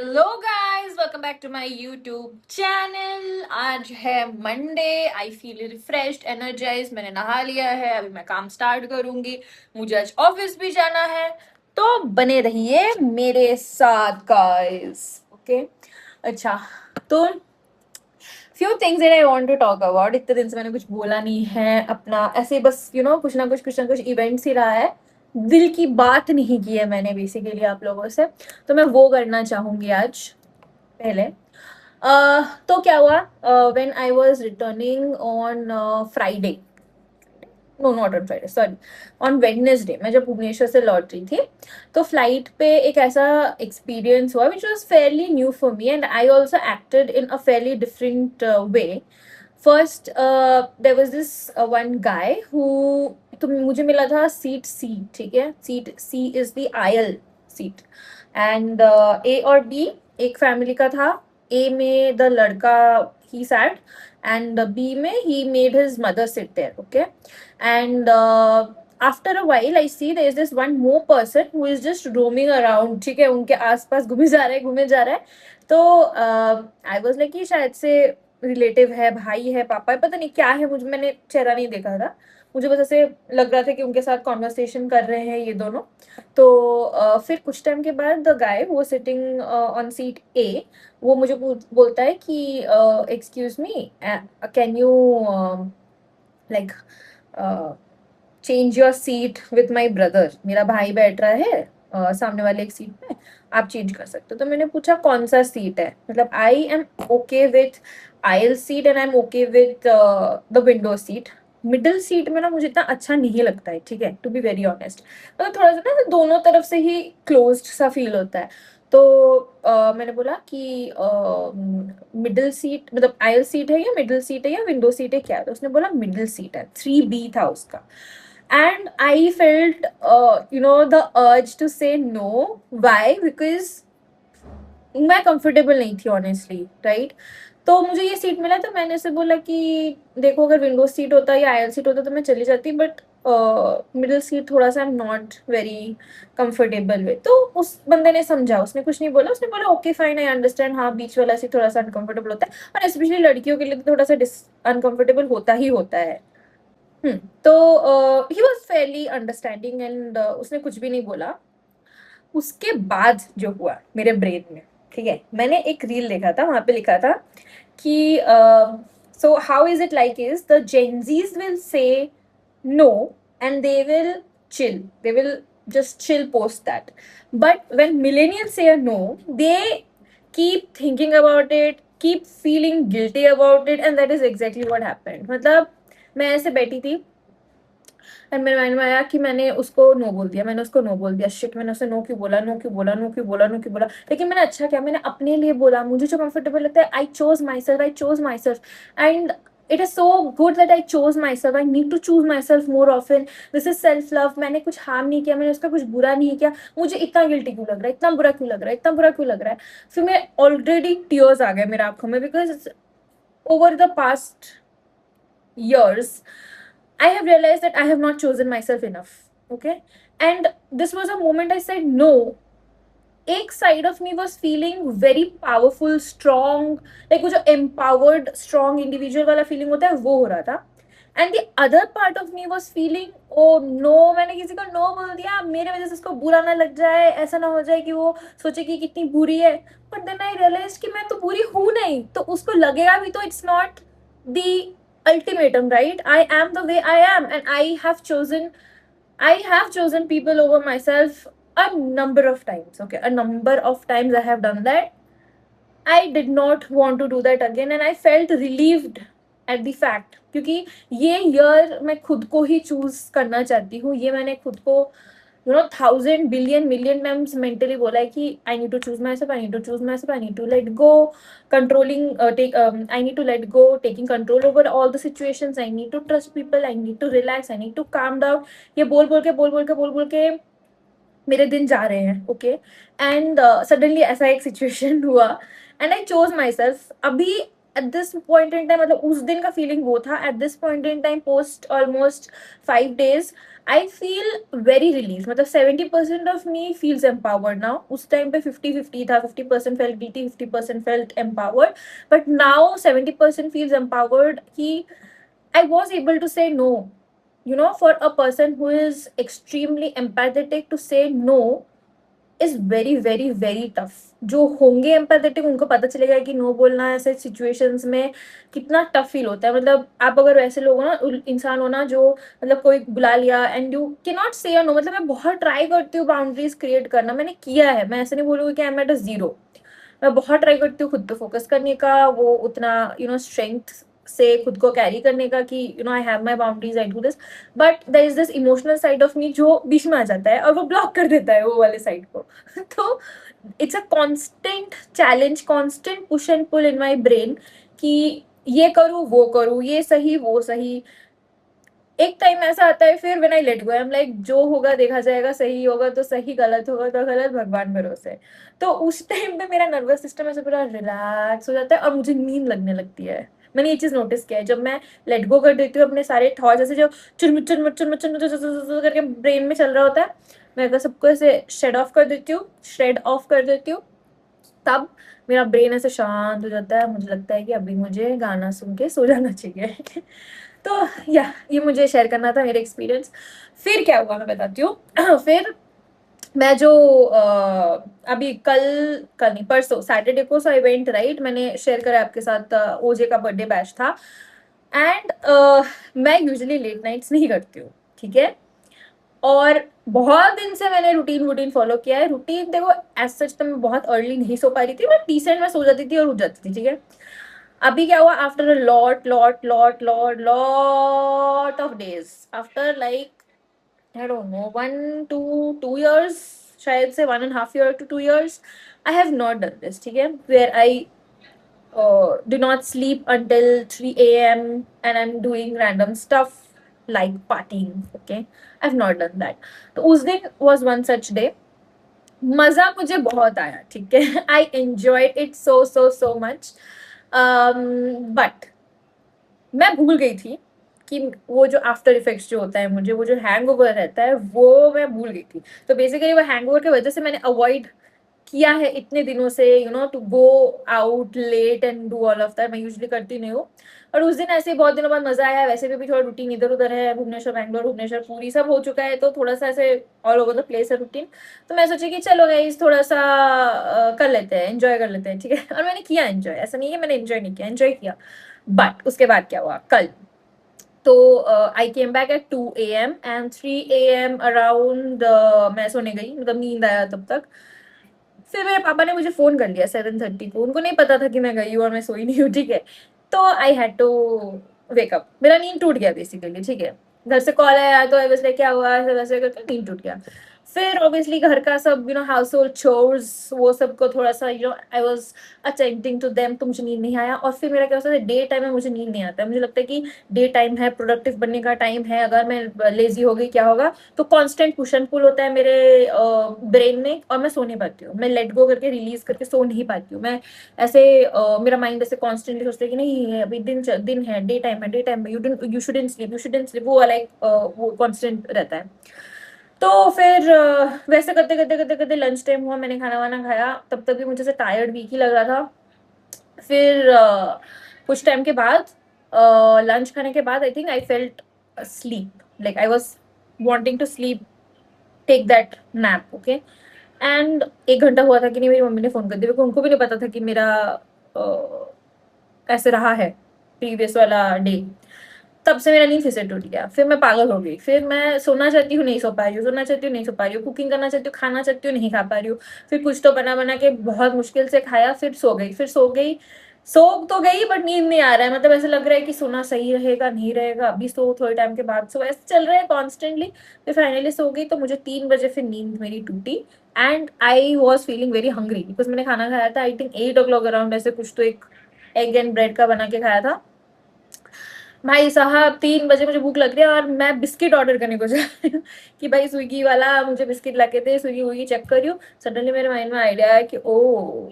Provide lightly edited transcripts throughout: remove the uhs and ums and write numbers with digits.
Hello guys, welcome back to my YouTube channel. आज है Monday. I feel refreshed, energize. मैंने नहा लिया है, अभी मैं काम स्टार्ट करूंगी। मुझे आज ऑफिस भी जाना है, तो बने रहिए मेरे साथ गाइस। ओके, अच्छा, तो few things that I want to talk about. इतने दिन से मैंने कुछ बोला नहीं है अपना, ऐसे बस कुछ ना कुछ इवेंट्स ही रहा है। दिल की बात नहीं की है मैंने बेसिकली आप लोगों से, तो मैं वो करना चाहूंगी आज। पहले तो क्या हुआ, when I was returning on Friday, no not on Friday, sorry, on Wednesday, मैं जब भुवनेश्वर से लौट रही थी, तो फ्लाइट पे एक ऐसा एक्सपीरियंस हुआ which was fairly new for me, and I also acted in a fairly different way. First there was this one guy who, तो मुझे मिला था सीट सी, ठीक है, seat C is the aisle seat, and A और B एक family का था। ए में द लड़का ही सैट, and B में he made his mother sit there, okay, and after a while I see there is this one more person who is just roaming around, ठीक है, उनके आसपास घूमे जा रहा है। तो आई वाज लाइक कि शायद से रिलेटिव है, भाई है, पापा है, पता नहीं क्या है, मुझे, मैंने चेहरा नहीं देखा था, मुझे बस ऐसे लग रहा था कि उनके साथ कॉन्वर्सेशन कर रहे हैं ये दोनों। तो फिर कुछ टाइम के बाद द गाय वो सिटिंग ऑन सीट ए, वो मुझे बोलता है कि excuse me, can you like change your seat with my brother, मेरा भाई बैठ रहा है सामने वाले एक सीट पे, आप चेंज कर सकते हो। तो मैंने पूछा कौन सा सीट है, मतलब I am okay with oil seat and I am okay with the window seat. Middle seat में ना मुझे इतना अच्छा नहीं लगता है, ठीक है, टू बी वेरी ऑनेस्ट, मतलब थोड़ा सा ना दोनों तरफ से ही क्लोज्ड सा फील होता है। तो मैंने बोला कि मिडिल सीट मतलब आयल सीट है या मिडिल सीट है या विंडो सीट है क्या है, तो उसने बोला मिडिल सीट है, 3B था उसका। And I felt the urge to say no, why, because मैं कंफर्टेबल नहीं थी ऑनेस्टली, राइट। तो मुझे ये सीट मिला, तो मैंने उसे बोला कि देखो अगर विंडो सीट होता या आयल सीट होता तो मैं चली जाती, बट मिडिल सीट थोड़ा सा I am not very comfortable with. तो उस बंदे ने समझा, उसने कुछ नहीं बोला, उसने बोला ओके फाइन, आई अंडरस्टैंड, हाँ बीच वाला सीट थोड़ा सा अनकंफर्टेबल होता है, और स्पेशली लड़कियों के लिए तो थोड़ा सा अनकंफर्टेबल होता ही होता है। तो he was Fairlie understanding and उसने कुछ भी नहीं बोला। उसके बाद जो हुआ मेरे ब्रेन में, ठीक है, मैंने एक रील देखा था, वहां पे लिखा था कि so how is it like is the Gen Zs will say no and they will just chill post that, but when millennials say a no, they keep thinking about it, keep feeling guilty about it, and that is exactly what happened। मतलब मैं ऐसे बैठी थी and मेरे mind में आया कि मैंने उसको नो बोल दिया, मैंने उसको नो बोल दिया, शिट, मैंने उसे नो क्यों बोला, नो क्यों बोला, नो क्यों बोला, नो क्यों बोला। लेकिन मैंने अच्छा किया, मैंने अपने लिए बोला, मुझे जो कंफर्टेबल लगता है, I chose myself, and it is so good that I chose myself. I need to choose myself more often. This is self love. मैंने कुछ हार्म नहीं किया, मैंने उसका कुछ बुरा नहीं किया, मुझे इतना गिल्टी क्यों लग रहा है, इतना बुरा क्यों लग रहा है, इतना बुरा क्यों लग रहा है। फिर मैं ऑलरेडी टीयर्स आ गए मेरे आंखों में, because over the past years, I have realized that I have not chosen myself enough. Okay. And this was a moment I said no. एक side of me was feeling very powerful, strong, like वो जो empowered strong individual वाला feeling होता है वो हो रहा था। And the other part of me was feeling oh no, मैंने किसी को नो बोल दिया, मेरे वजह से उसको बुरा ना लग जाए, ऐसा ना हो जाए कि वो सोचे कि कितनी बुरी है। बट देन आई रियलाइज कि मैं तो बुरी हूं नहीं, तो उसको लगेगा भी तो it's not the ultimatum, right? I am the way I am, and I have chosen people over myself a number of times. Okay, a number of times I have done that. I did not want to do that again, and I felt relieved at the fact, क्योंकि ये year मैं खुद को ही choose करना चाहती हूँ। ये मैंने खुद को 1,000 billion million times mentally बोला है कि I need to choose myself, I need to choose myself, I need to let go, I need to let go, taking control over all the situations, I need to trust people, I need to relax, I need to calm down। ये बोल के मेरे दिन जा रहे हैं, okay. And suddenly ऐसा एक सिचुएशन हुआ and I chose myself. अभी at this point in time, मतलब उस दिन का फीलिंग वो था, at this point in time post almost 5 days, I feel very relief, मतलब 70% of me feels empowered now. उस टाइम पे 50-50 था, 50% felt guilty, 50% felt empowered. But now 70% feels empowered कि I was able to say no. You know, for a person who is extremely empathetic, to say no is very very very tough. जो होंगे empathetic उनको पता चलेगा कि no बोलना ऐसे situations में कितना tough फील होता है. मतलब आप अगर वैसे लोग हो ना, इंसान हो ना, जो मतलब कोई बुला लिया and you cannot say a no. मतलब मैं बहुत ट्राई करती हूँ बाउंड्रीज क्रिएट करना, मैंने किया है, मैं ऐसे नहीं बोलूँगी कि I am at a zero. मैं बहुत ट्राई करती हूँ खुद पे फोकस करने का, वो उतना स्ट्रेंथ से खुद को कैरी करने का कि I have my boundaries, I do this. But there is this emotional side of me जो बीच में आ जाता है और वो ब्लॉक कर देता है वो वाले साइड को. तो it's a constant challenge, constant push and pull in my brain कि ये करूँ वो करूँ, ये सही वो सही. एक टाइम ऐसा आता है फिर when I let go, I am like जो होगा देखा जाएगा, सही होगा तो सही, गलत होगा तो गलत, भगवान भरोसे. तो उस टाइम पे मेरा नर्वस सिस्टम ऐसे पूरा रिलैक्स हो जाता है और मुझे नींद लगने लगती है. मैंने ये चीज नोटिस किया है, जब मैं लेट गो कर देती हूँ अपने सारे थॉट्स, ऐसे जो चुरमुचुर मुचुर मुचुर मुचुर करके ब्रेन में चल रहा होता है, मैं अगर सबको ऐसे श्रेड ऑफ कर देती हूँ, तब मेरा ब्रेन ऐसे शांत हो जाता है. मुझे लगता है कि अभी मुझे गाना सुन के सो जाना चाहिए. तो या ये मुझे शेयर करना था मेरे एक्सपीरियंस. फिर क्या हुआ मैं बताती हूँ. फिर मैं जो अभी कल कल नहीं परसों सैटरडे को सो इवेंट राइट, मैंने शेयर करा आपके साथ, ओजे का बर्थडे बैच था. एंड मैं यूजुअली लेट नाइट्स नहीं करती हूँ, ठीक है. और बहुत दिन से मैंने रूटीन वूटीन फॉलो किया है. रूटीन देखो एज सच तो मैं बहुत अर्ली नहीं सो पा रही थी, मैं डिसेंट में सो जाती थी और उठ जाती थी, ठीक है. अभी क्या हुआ, after a lot of days, after like I don't know 1 to 2 years, शायद से 1.5 year to 2 years, I have not done this, ठीक है. Where I do not sleep until 3 a.m. and I'm doing random stuff like partying. Okay, I've not done that. तो उस दिन was one such day. मजा मुझे बहुत आया, ठीक है. I enjoyed it so much. But मैं भूल गई थी कि वो जो आफ्टर इफेक्ट्स जो होता है, मुझे वो जो हैंगओवर रहता है वो मैं भूल गई थी. तो बेसिकली वो हैंगओवर की वजह से मैंने अवॉइड किया है इतने दिनों से, to go out late and do all of that. मैं यूजुअली करती नहीं हूँ. और उस दिन ऐसे ही बहुत दिनों बाद मजा आया. वैसे भी थोड़ा रूटीन इधर उधर है, भुवनेश्वर बैंगलोर भुवनेश्वर पूरी सब हो चुका है, तो थोड़ा सा ऐसे ऑल ओवर द प्लेस है रूटीन. तो मैं सोची कि चलो गाइस थोड़ा सा कर लेते हैं, एंजॉय कर लेते हैं, ठीक है. और मैंने किया एंजॉय, ऐसा नहीं है मैंने एंजॉय नहीं किया, एंजॉय किया. बट उसके बाद क्या हुआ कल, तो I came back at 2 a.m. And 3 a.m. Around मैं सोने गई, मतलब नींद आया तब तक. फिर मेरे पापा ने मुझे फोन कर लिया 7:30 को. उनको नहीं पता था कि मैं गई हूँ और मैं सोई नहीं हूँ, ठीक है. तो आई हैड टू वेकअप, मेरा नींद टूट गया बेसिकली, ठीक है. घर से कॉल आया तो वैसे क्या हुआ, ऐसे वैसे करके नींद टूट गया. फिर ऑब्वियसली घर का सब हाउस होल्ड चोर्स वो सब को थोड़ा सा I was attending to them, तो मुझे नींद नहीं आया. और फिर मेरा क्या होता है, डे टाइम में मुझे नींद नहीं आता है. मुझे लगता है कि डे टाइम है, प्रोडक्टिव बनने का टाइम है, अगर मैं लेजी हो गई क्या होगा. तो कांस्टेंट पुश एंड पुल होता है मेरे ब्रेन में और मैं सो नहीं पाती हूँ. मैं लेट गो करके रिलीज करके सो नहीं पाती हूँ. मैं ऐसे मेरा माइंड ऐसे कॉन्स्टेंटली सोचता है कि नहीं अभी दिन है, डे टाइम में यू शुडंट स्लीप, वो वाला एक वो कॉन्स्टेंट रहता है. तो फिर वैसे करते करते करते करते लंच टाइम हुआ, मैंने खाना वाना खाया. तब तक भी मुझे से टायर्ड वीक ही लग रहा था. फिर कुछ टाइम के बाद लंच खाने के बाद I think I felt sleep, like I was wanting to sleep, take that nap. Okay. And 1 घंटा हुआ था कि नहीं, मेरी मम्मी ने फोन कर दिया, क्योंकि उनको भी नहीं पता था कि मेरा ऐसे रहा है प्रीवियस वाला डे. तब से मेरा नींद फिर से टूट गया. फिर मैं पागल हो गई. फिर मैं सोना चाहती हूँ नहीं सो पा रही हूँ, सोना चाहती हूँ नहीं सो पा रही हूँ, कुकिंग करना चाहती हूँ खाना चाहती हूँ नहीं खा पा रही हूँ. फिर कुछ तो बना बना के बहुत मुश्किल से खाया, फिर सो गई. सो तो गई बट नींद नहीं आ रहा है, मतलब ऐसा लग रहा है कि सोना सही रहेगा नहीं रहेगा, अभी सो थोड़े टाइम के बाद सो, ऐसे चल रहा है कॉन्स्टेंटली. फिर फाइनली सो गई तो मुझे 3 बजे फिर नींद मेरी टूटी. And I was feeling very hungry because मैंने खाना खाया था आई थिंक 8 o'clock अराउंड, ऐसे कुछ तो एक एग एंड ब्रेड का बना के खाया था. भाई साहब 3 बजे मुझे भूख लग रही है और मैं बिस्किट ऑर्डर करने को जा रही हूँ कि भाई स्विगी वाला मुझे बिस्किट ला के दे. स्विगी वुगी चेक कर रही हूँ, सडनली मेरे माइंड में आइडिया है कि ओ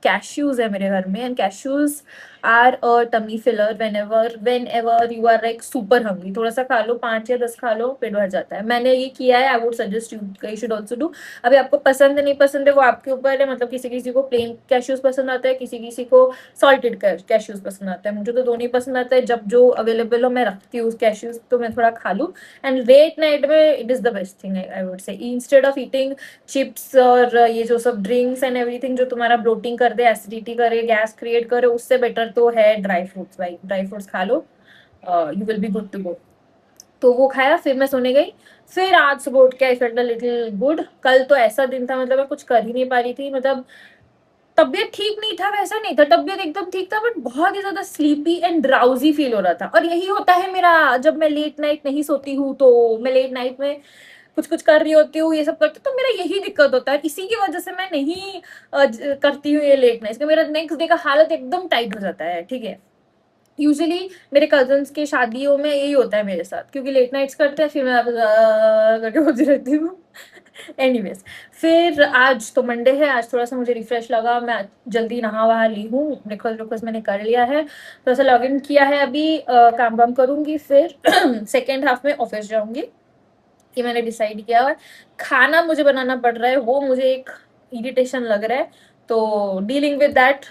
कैश्यूज है मेरे घर में, and cashews are a tummy filler whenever you are like super hungry. थोड़ा सा खा लो, 5 या 10 खा लो, पेट भर जाता है। मैंने ये किया है, I would suggest you should also do. अभी आपको पसंद है नहीं पसंद है वो आपके ऊपर है, मतलब किसी किसी को प्लेन कैश्यूज पसंद आता है, किसी किसी को सॉल्टेड कैश्यूज पसंद आता है। मुझे तो दोनों ही पसंद आता है, जब जो अवेलेबल हो मैं रखती हूँ कैश्यूज, तो मैं थोड़ा खा लूँ। एंड लेट नाइट में it is the best thing I would say, instead of eating chips और ये जो सब ड्रिंक्स एंड एवरीथिंग जो तुम्हारा ब्लोटिंग कर दे, एसिडिटी करे, गैस क्रिएट करे, उससे बेटर तो है ड्राई फ्रूट्स। भाई ड्राई फ्रूट्स खा लो, you will be good to go. तो वो खाया, फिर मैं सोने गई। फिर आज सुबह उठ के I felt a little good. कल तो ऐसा दिन था, मतलब मैं कुछ कर ही नहीं पा रही थी, मतलब तबियत ठीक नहीं था वैसा नहीं था, तबियत एकदम ठीक था, बट बहुत ही ज्यादा स्लीपी एंड ड्राउजी फील हो रहा था। और यही होता है मेरा, जब मैं लेट नाइट नहीं सोती हूँ तो मैं लेट नाइट में कुछ कुछ कर रही होती हूँ, ये सब करती हूँ, तो मेरा यही दिक्कत होता है। इसी की वजह से मैं नहीं करती हूँ ये लेट नाइट, मेरा नेक्स्ट डे का हालत एकदम टाइट हो जाता है, ठीक है। यूजुअली मेरे कजन्स के शादियों में यही होता है मेरे साथ, क्योंकि लेट नाइट्स करते हैं, फिर मैं करके होती रहती हूँ। एनीवेज, फिर आज तो मंडे है, आज थोड़ा सा मुझे रिफ्रेश लगा, मैं जल्दी नहा वहा ली हूँ, ब्रेकफास्ट ब्रेकफास्ट मैंने कर लिया है, थोड़ा सा लॉग इन किया है, अभी काम वाम करूंगी, फिर सेकेंड हाफ में ऑफिस जाऊंगी, ये मैंने डिसाइड किया। और खाना मुझे बनाना पड़ रहा है, वो मुझे एक इरिटेशन लग रहा है, तो dealing with that,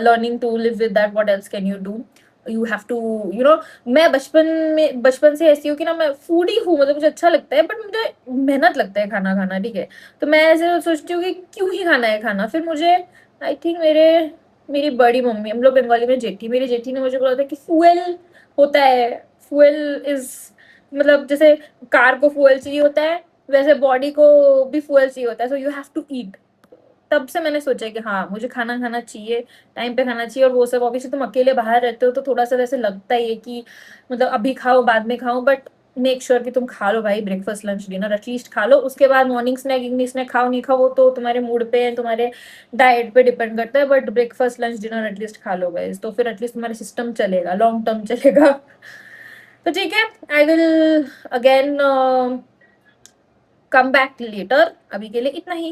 learning to live with that, what else can you do, you have to you know. मैं बचपन से ऐसी हूँ कि ना, मैं फूडी हूँ, मतलब मुझे अच्छा लगता है, बट मुझे मेहनत लगता है खाना खाना, ठीक है। तो मैं ऐसे सोचती हूँ कि क्यों ही खाना है खाना। फिर मुझे आई थिंक मेरी बड़ी मम्मी, हम लोग बंगाली में जेठी, मेरी जेठी ने मुझे बोला था कि फ्यूल होता है, फ्यूल इज, मतलब जैसे कार को फ्यूल चाहिए होता है, वैसे बॉडी को भी फ्यूल चाहिए होता है, so you have to eat. तब से मैंने सोचा कि हाँ मुझे खाना खाना चाहिए, टाइम पे खाना चाहिए। और वो सब ऑब्वियसली तुम अकेले बाहर रहते हो तो थोड़ा सा वैसे लगता ही है कि मतलब अभी खाओ बाद में खाओ, बट मेक श्योर कि तुम खा लो भाई, ब्रेकफास्ट लंच डिनर एटलीस्ट खा लो। उसके बाद मॉर्निंग स्नैक इवनिंग स्नैक खाओ नहीं खाओ वो तो तुम्हारे मूड पे तुम्हारे डाइट पे डिपेंड करता है, but breakfast lunch dinner at least खा लो गाइस, तो फिर एटलीस्ट तुम्हारा सिस्टम चलेगा, लॉन्ग टर्म चलेगा। तो ठीक है, I will again come back later, अभी के लिए इतना ही।